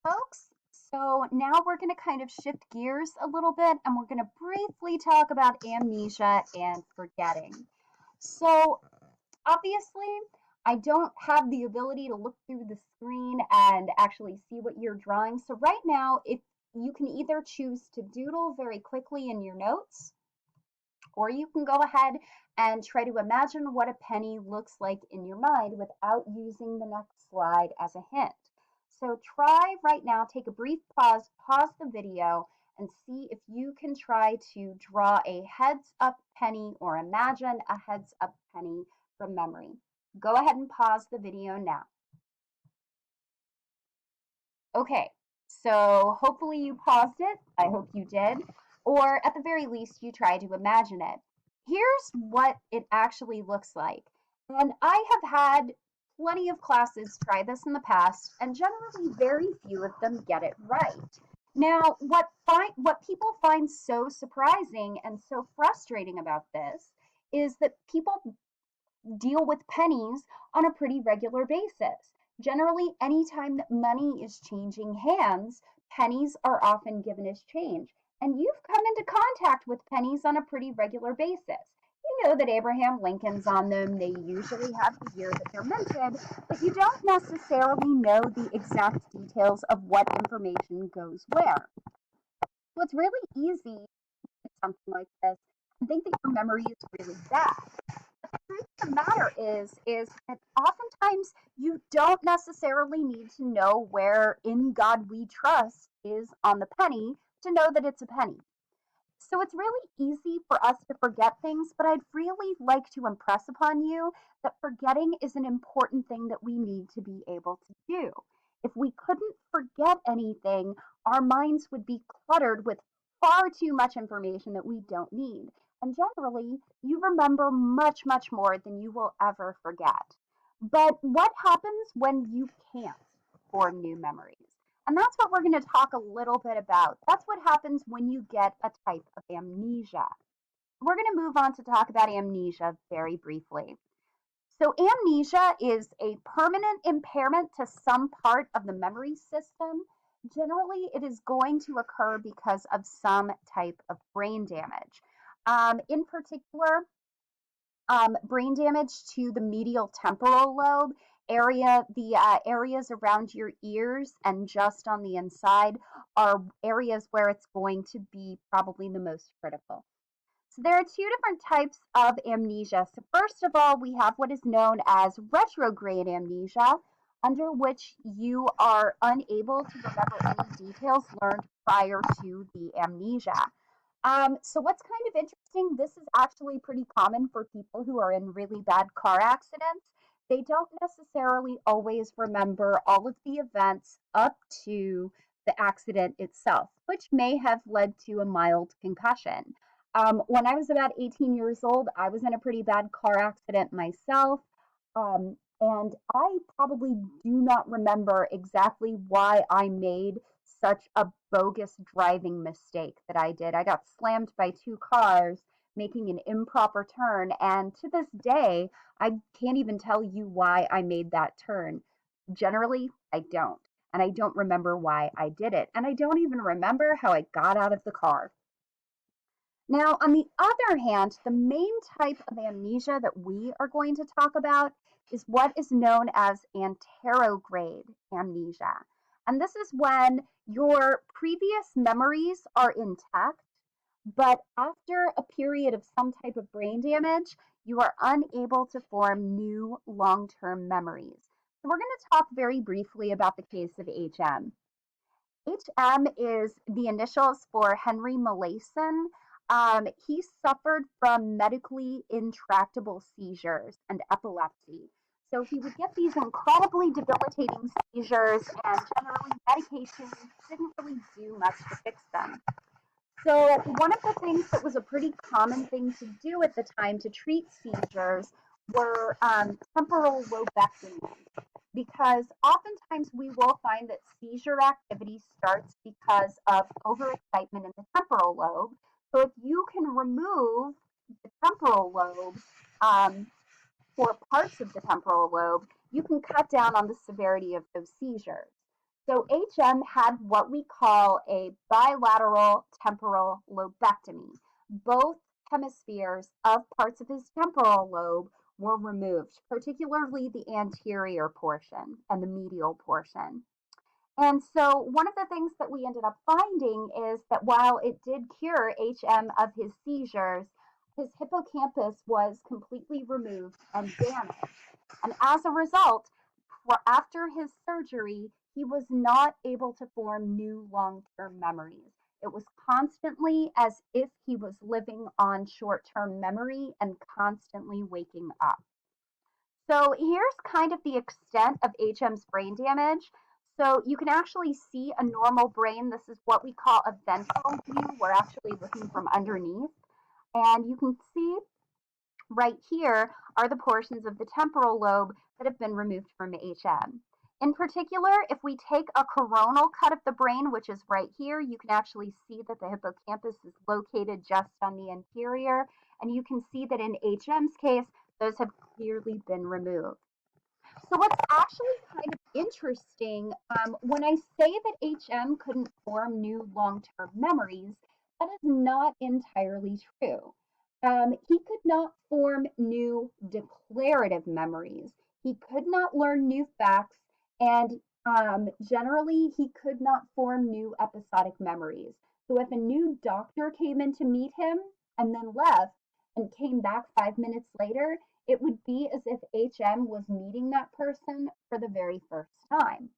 folks. So now we're going to kind of shift gears a little bit and we're going to briefly talk about amnesia and forgetting. So, obviously, I don't have the ability to look through the screen and actually see what you're drawing. So, right now, if you can either choose to doodle very quickly in your notes, or you can go ahead and try to imagine what a penny looks like in your mind without using the next slide as a hint. So try right now, take a brief pause the video, and see if you can try to draw a heads up penny or imagine a heads up penny from memory. Go ahead and pause the video now. Okay, so hopefully you paused it. I hope you did. Or at the very least, you tried to imagine it. Here's what it actually looks like. And I have had plenty of classes try this in the past, and generally very few of them get it right. Now, what people find so surprising and so frustrating about this is that people deal with pennies on a pretty regular basis. Generally, anytime that money is changing hands, pennies are often given as change. And you've come into contact with pennies on a pretty regular basis. You know that Abraham Lincoln's on them, they usually have the year that they're minted, but you don't necessarily know the exact details of what information goes where. So it's really easy to something like this and think that your memory is really bad. The truth of the matter is that oftentimes you don't necessarily need to know where "In God We Trust" is on the penny to know that it's a penny. So it's really easy for us to forget things, but I'd really like to impress upon you that forgetting is an important thing that we need to be able to do. If we couldn't forget anything, our minds would be cluttered with far too much information that we don't need. And generally, you remember much, much more than you will ever forget. But what happens when you can't form new memories? And that's what we're going to talk a little bit about. That's what happens when you get a type of amnesia. We're going to move on to talk about amnesia very briefly. So, amnesia is a permanent impairment to some part of the memory system. Generally, it is going to occur because of some type of brain damage. In particular, brain damage to the medial temporal lobe the areas around your ears and just on the inside are areas where it's going to be probably the most critical. So there are two different types of amnesia. So first of all, we have what is known as retrograde amnesia, under which you are unable to remember any details learned prior to the amnesia. So what's kind of interesting, this is actually pretty common for people who are in really bad car accidents. They don't necessarily always remember all of the events up to the accident itself, which may have led to a mild concussion. When I was about 18 years old, I was in a pretty bad car accident myself. And I probably do not remember exactly why I made such a bogus driving mistake that I did. I got slammed by two cars making an improper turn, and to this day, I can't even tell you why I made that turn. Generally, I don't. And I don't remember why I did it. And I don't even remember how I got out of the car. Now, on the other hand, the main type of amnesia that we are going to talk about is what is known as anterograde amnesia. And this is when your previous memories are intact, but after a period of some type of brain damage, you are unable to form new long-term memories. So we're going to talk very briefly about the case of HM. HM is the initials for Henry Molaison. He suffered from medically intractable seizures and epilepsy. So he would get these incredibly debilitating seizures, and generally medication didn't really do much to fix them. So one of the things that was a pretty common thing to do at the time to treat seizures were temporal lobectomy, because oftentimes we will find that seizure activity starts because of overexcitement in the temporal lobe. So if you can remove the temporal lobe or parts of the temporal lobe, you can cut down on the severity of those seizures. So HM had what we call a bilateral temporal lobectomy. Both hemispheres of parts of his temporal lobe were removed, particularly the anterior portion and the medial portion. And so, one of the things that we ended up finding is that while it did cure HM of his seizures, his hippocampus was completely removed and damaged. And as a result, after his surgery, he was not able to form new long term memories. It was constantly as if he was living on short term memory and constantly waking up. So here's kind of the extent of HM's brain damage. So you can actually see a normal brain. This is what we call a ventral view. We're actually looking from underneath. And you can see right here are the portions of the temporal lobe that have been removed from HM. In particular, if we take a coronal cut of the brain, which is right here, you can actually see that the hippocampus is located just on the anterior. And you can see that in HM's case, those have clearly been removed. So what's actually kind of interesting, when I say that HM couldn't form new long-term memories, that is not entirely true. He could not form new declarative memories. He could not learn new facts, and generally, he could not form new episodic memories. So if a new doctor came in to meet him and then left and came back 5 minutes later, it would be as if HM was meeting that person for the very first time.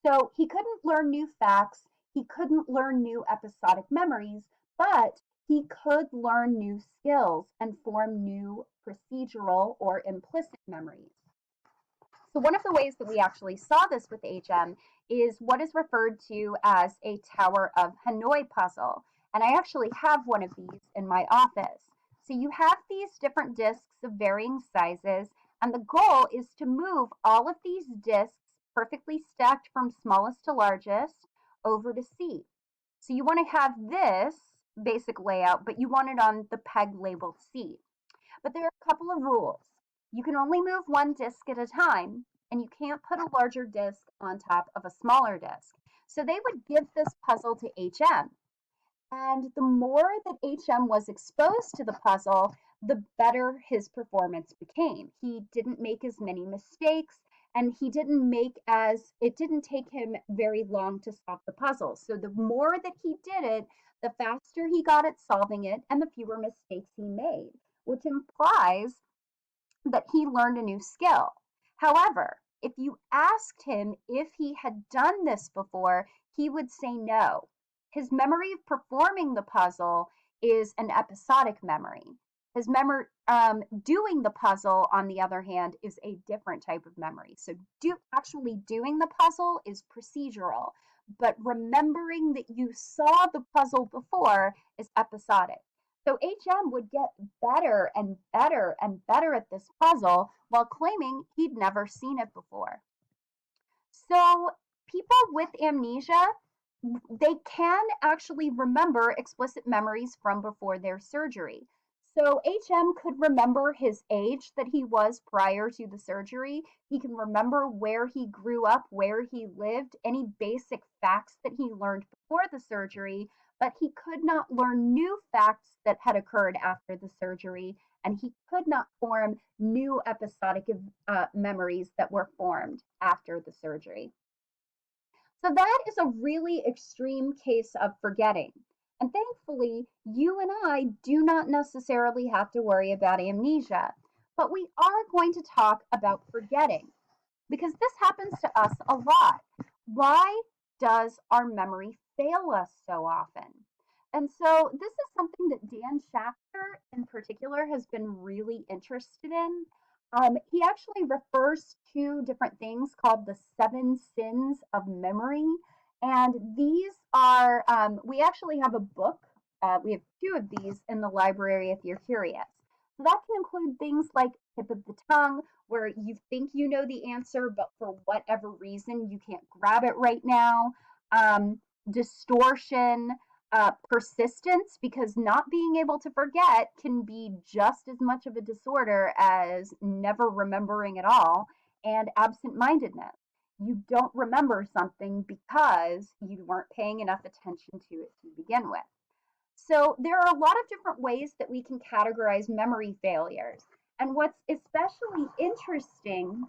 So he couldn't learn new facts, he couldn't learn new episodic memories, but he could learn new skills and form new procedural or implicit memories. So one of the ways that we actually saw this with HM is what is referred to as a Tower of Hanoi puzzle. And I actually have one of these in my office. So you have these different discs of varying sizes, and the goal is to move all of these discs perfectly stacked from smallest to largest over to C. So you want to have this basic layout, but you want it on the peg labeled C. But there are a couple of rules. You can only move one disc at a time, and you can't put a larger disc on top of a smaller disc. So they would give this puzzle to HM. And the more that HM was exposed to the puzzle, the better his performance became. He didn't make as many mistakes, and it didn't take him very long to solve the puzzle. So the more that he did it, the faster he got at solving it and the fewer mistakes he made, which implies that he learned a new skill. However, if you asked him if he had done this before, he would say no. His memory of performing the puzzle is an episodic memory. His memory doing the puzzle, on the other hand, is a different type of memory. So actually doing the puzzle is procedural, but remembering that you saw the puzzle before is episodic. So HM would get better and better and better at this puzzle while claiming he'd never seen it before. So people with amnesia, they can actually remember explicit memories from before their surgery. So HM could remember his age that he was prior to the surgery. He can remember where he grew up, where he lived, any basic facts that he learned before the surgery, but he could not learn new facts that had occurred after the surgery, and he could not form new episodic memories that were formed after the surgery. So that is a really extreme case of forgetting. And thankfully, you and I do not necessarily have to worry about amnesia, but we are going to talk about forgetting because this happens to us a lot. Why does our memory fail us so often? And so this is something that Dan Schachter in particular has been really interested in. He actually refers to different things called the 7 sins of memory. And these are, we actually have a book. We have 2 of these in the library if you're curious. So that can include things like tip of the tongue, where you think you know the answer, but for whatever reason, you can't grab it right now. Distortion, persistence, because not being able to forget can be just as much of a disorder as never remembering at all, and absent-mindedness. you don't remember something because you weren't paying enough attention to it to begin with. So there are a lot of different ways that we can categorize memory failures. And what's especially interesting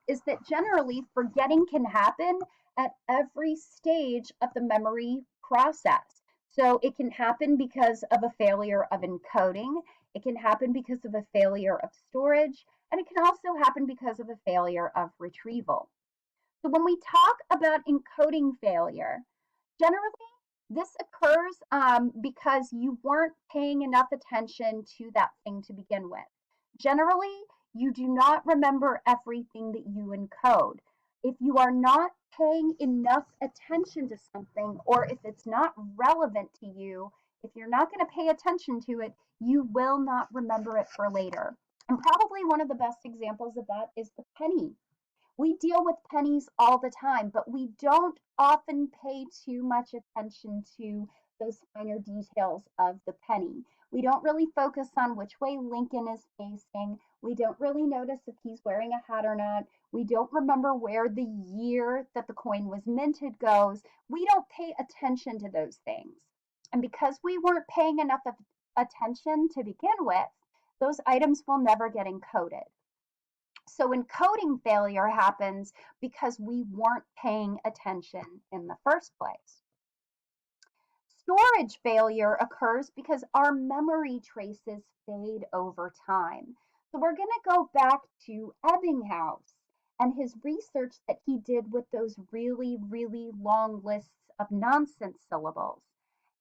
is that generally forgetting can happen at every stage of the memory process. So it can happen because of a failure of encoding, it can happen because of a failure of storage, and it can also happen because of a failure of retrieval. So when we talk about encoding failure, generally, this occurs because you weren't paying enough attention to that thing to begin with. Generally, you do not remember everything that you encode. If you are not paying enough attention to something, or if it's not relevant to you, if you're not going to pay attention to it, you will not remember it for later. And probably one of the best examples of that is the penny. We deal with pennies all the time, but we don't often pay too much attention to those finer details of the penny. We don't really focus on which way Lincoln is facing. We don't really notice if he's wearing a hat or not. We don't remember where the year that the coin was minted goes. We don't pay attention to those things. And because we weren't paying enough attention to begin with, those items will never get encoded. So encoding failure happens because we weren't paying attention in the first place. Storage failure occurs because our memory traces fade over time. So we're going to go back to Ebbinghaus and his research that he did with those really, really long lists of nonsense syllables.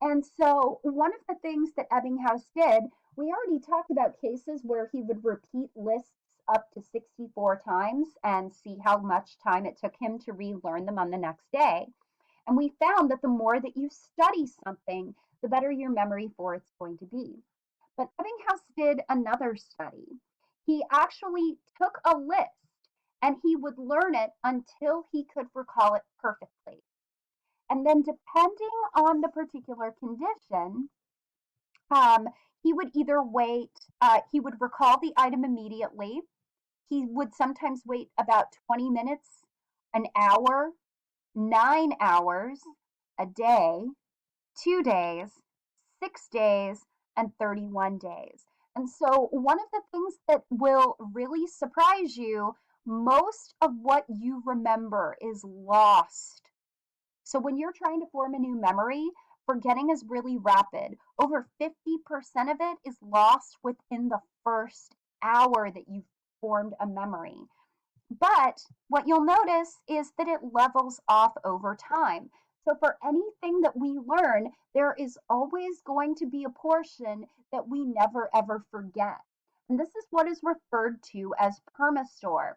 And so one of the things that Ebbinghaus did, we already talked about cases where he would repeat lists up to 64 times and see how much time it took him to relearn them on the next day. And we found that the more that you study something, the better your memory for it's going to be. But Ebbinghaus did another study. He actually took a list and he would learn it until he could recall it perfectly. And then, depending on the particular condition, he would either wait, he would recall the item immediately. He would sometimes wait about 20 minutes, an hour, 9 hours, a day, 2 days, 6 days, and 31 days. And so, one of the things that will really surprise you, most of what you remember is lost. So, when you're trying to form a new memory, forgetting is really rapid. Over 50% of it is lost within the first hour that you've formed a memory. But what you'll notice is that it levels off over time. So for anything that we learn, there is always going to be a portion that we never ever forget. And this is what is referred to as permastore.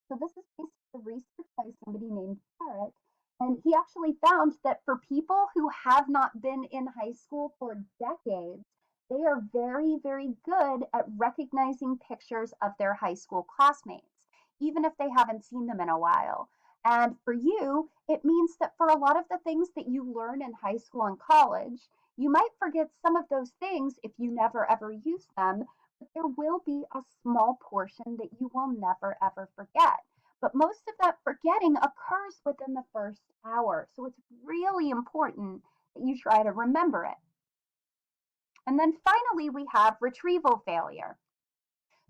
So this is based on research by somebody named Parrott. And he actually found that for people who have not been in high school for decades, they are very, very good at recognizing pictures of their high school classmates, even if they haven't seen them in a while. And for you, it means that for a lot of the things that you learn in high school and college, you might forget some of those things if you never ever use them, but there will be a small portion that you will never ever forget. But most of that forgetting occurs within the first hour. So it's really important that you try to remember it. And then finally, we have retrieval failure.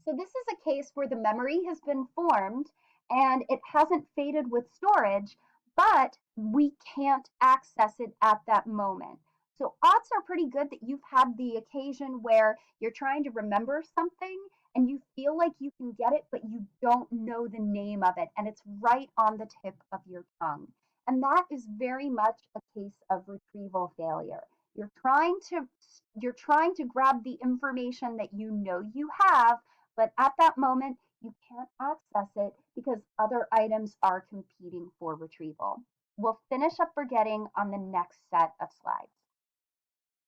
So this is a case where the memory has been formed and it hasn't faded with storage, but we can't access it at that moment. So odds are pretty good that you've had the occasion where you're trying to remember something and you feel like you can get it, but you don't know the name of it, and it's right on the tip of your tongue. And that is very much a case of retrieval failure. You're trying to you're trying to grab the information that you know you have, but at that moment, you can't access it because other items are competing for retrieval. We'll finish up forgetting on the next set of slides.